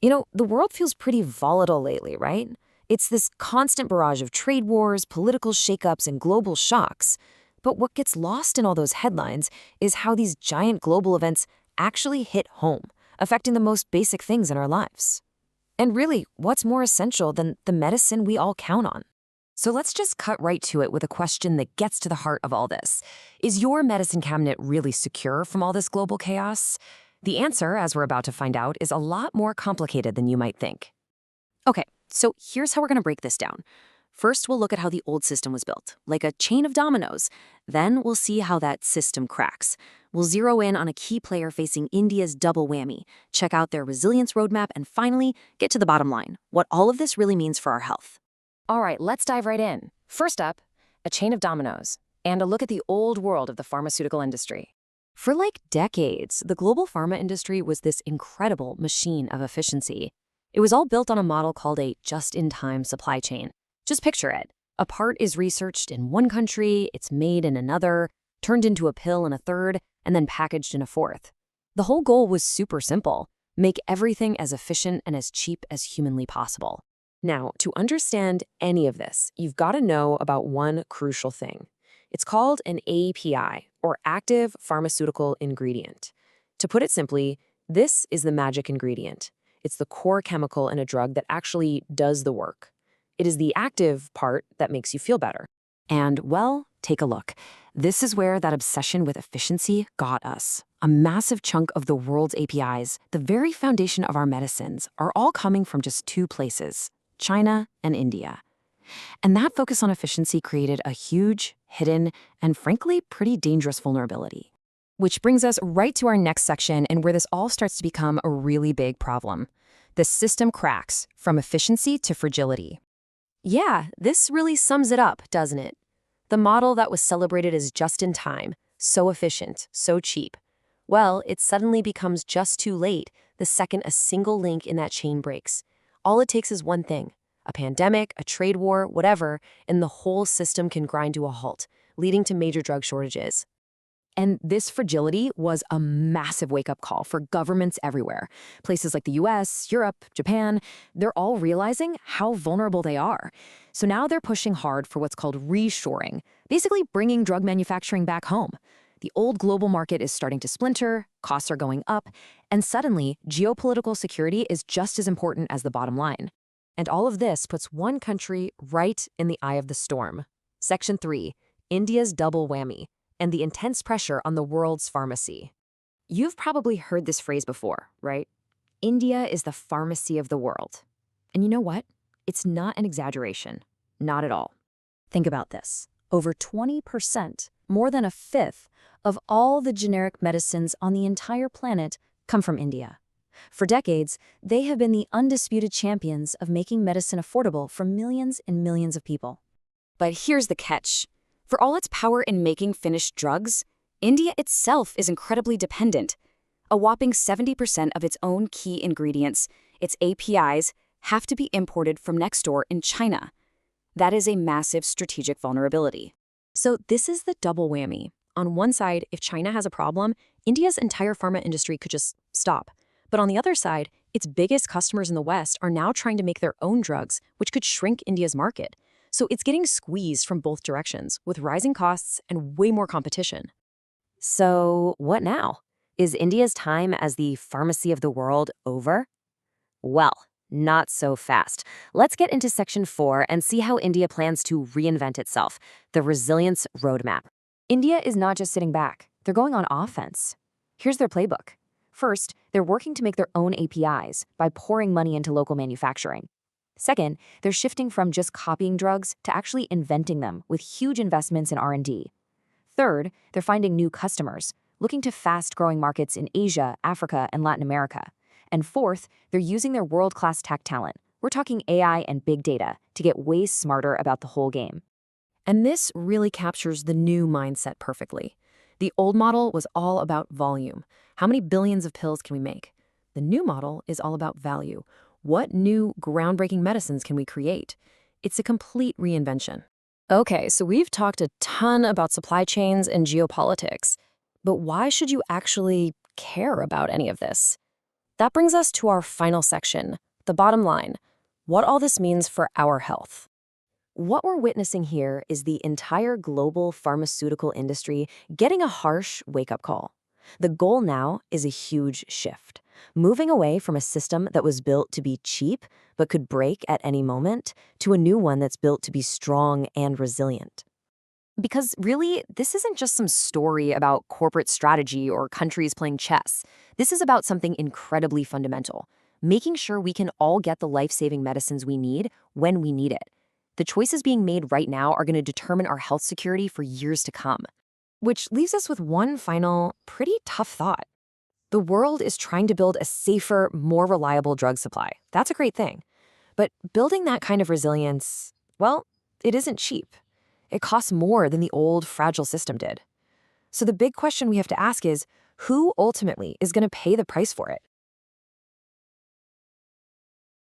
The world feels pretty volatile lately, right? It's this constant barrage of trade wars, political shakeups, and global shocks. But what gets lost in all those headlines is how these giant global events actually hit home, affecting the most basic things in our lives. And really, what's more essential than the medicine we all count on? So let's just cut right to it with a question that gets to the heart of all this. Is your medicine cabinet really secure from all this global chaos? The answer, as we're about to find out, is a lot more complicated than you might think. Okay, so here's how we're going to break this down. First, we'll look at how the old system was built, like a chain of dominoes. Then we'll see how that system cracks. We'll zero in on a key player facing India's double whammy, check out their resilience roadmap, and finally, get to the bottom line, what all of this really means for our health. All right, let's dive right in. First up, a chain of dominoes, and a look at the old world of the pharmaceutical industry. For like decades, the global pharma industry was this incredible machine of efficiency. It was all built on a model called a just-in-time supply chain. Just picture it. A part is researched in one country, it's made in another, turned into a pill in a third, and then packaged in a fourth. The whole goal was super simple: make everything as efficient and as cheap as humanly possible. Now, to understand any of this, you've got to know about one crucial thing. It's called an API, or active pharmaceutical ingredient. To put it simply, this is the magic ingredient. It's the core chemical in a drug that actually does the work. It is the active part that makes you feel better. And, well, take a look. This is where that obsession with efficiency got us. A massive chunk of the world's APIs, the very foundation of our medicines, are all coming from just two places: China and India. And that focus on efficiency created a huge, hidden, and frankly, pretty dangerous vulnerability. Which brings us right to our next section and where this all starts to become a really big problem. The system cracks, from efficiency to fragility. Yeah, this really sums it up, doesn't it? The model that was celebrated as just in time, so efficient, so cheap. Well, it suddenly becomes just too late the second a single link in that chain breaks. All it takes is one thing: a pandemic, a trade war, whatever, and the whole system can grind to a halt, leading to major drug shortages. And this fragility was a massive wake-up call for governments everywhere. Places like the US, Europe, Japan, they're all realizing how vulnerable they are. So now they're pushing hard for what's called reshoring, basically bringing drug manufacturing back home. The old global market is starting to splinter, costs are going up, and suddenly, geopolitical security is just as important as the bottom line. And all of this puts one country right in the eye of the storm. Section 3, India's double whammy, and the intense pressure on the world's pharmacy. You've probably heard this phrase before, right? India is the pharmacy of the world. And you know what? It's not an exaggeration. Not at all. Think about this. Over 20%, more than a fifth, of all the generic medicines on the entire planet come from India. For decades, they have been the undisputed champions of making medicine affordable for millions and millions of people. But here's the catch. For all its power in making finished drugs, India itself is incredibly dependent. A whopping 70% of its own key ingredients, its APIs, have to be imported from next door in China. That is a massive strategic vulnerability. So this is the double whammy. On one side, if China has a problem, India's entire pharma industry could just stop. But on the other side, its biggest customers in the West are now trying to make their own drugs, which could shrink India's market. So it's getting squeezed from both directions, with rising costs and way more competition. So what now? Is India's time as the pharmacy of the world over? Well, not so fast. Let's get into Section 4 and see how India plans to reinvent itself, the resilience roadmap. India is not just sitting back. They're going on offense. Here's their playbook. First, they're working to make their own APIs by pouring money into local manufacturing. Second, they're shifting from just copying drugs to actually inventing them with huge investments in R&D. Third, they're finding new customers, looking to fast-growing markets in Asia, Africa, and Latin America. And fourth, they're using their world-class tech talent. We're talking AI and big data to get way smarter about the whole game. And this really captures the new mindset perfectly. The old model was all about volume. How many billions of pills can we make? The new model is all about value. What new, groundbreaking medicines can we create? It's a complete reinvention. Okay, so we've talked a ton about supply chains and geopolitics, but why should you actually care about any of this? That brings us to our final section, the bottom line, what all this means for our health. What we're witnessing here is the entire global pharmaceutical industry getting a harsh wake-up call. The goal now is a huge shift, moving away from a system that was built to be cheap but could break at any moment to a new one that's built to be strong and resilient. Because really, this isn't just some story about corporate strategy or countries playing chess. This is about something incredibly fundamental, making sure we can all get the life-saving medicines we need when we need it. The choices being made right now are going to determine our health security for years to come. Which leaves us with one final, pretty tough thought. The world is trying to build a safer, more reliable drug supply. That's a great thing. But building that kind of resilience, well, it isn't cheap. It costs more than the old, fragile system did. So the big question we have to ask is, who ultimately is going to pay the price for it?